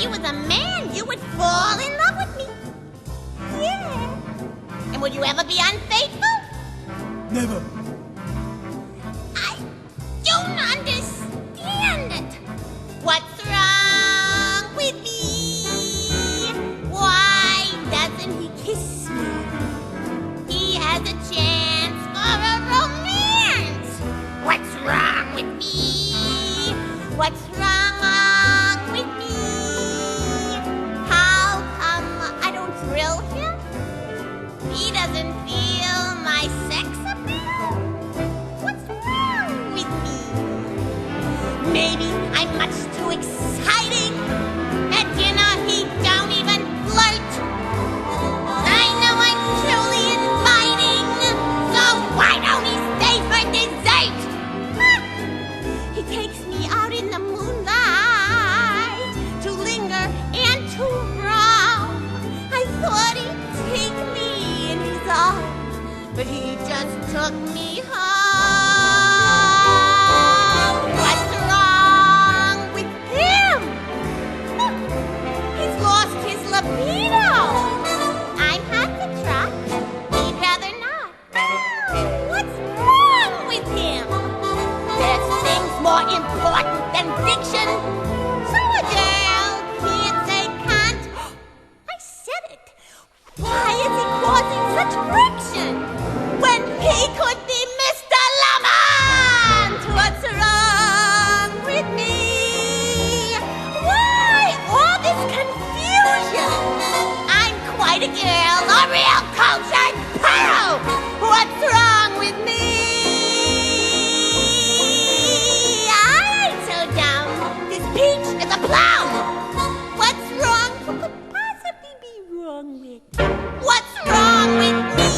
you was a man, you would fall in love with me. Yeah. And would you ever be unfaithful? Never. I don't understand it. What's wrong with me? Why doesn't he kiss me? He has a chance for a romance. What's wrong with me? What's wrong with me? How come I don't thrill him? He doesn't feel my sex appeal? What's wrong with me? Maybe I'm much too exciting. At dinner he don't even flirt. I know I'm truly inviting, so why don't he stay for dessert? He takes me out in the moonlight to linger and to roam. I thought he'd take me in his arms, but he just took me home. What's wrong with him? He's lost his libido. I'm hot to trot. He'd rather not. What's wrong with him? There's things more important than diction. So a girl can't say can't. I said it. Why is he causing such friction when he could be Mr. Lamont? What's wrong with me? Why all this confusion? I'm quite a girl, a real cultured pearl. What's wrong with me? I ain't so dumb. This peach is a plum. What's wrong? What could possibly be wrong with? What's wrong with me?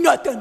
Nothing.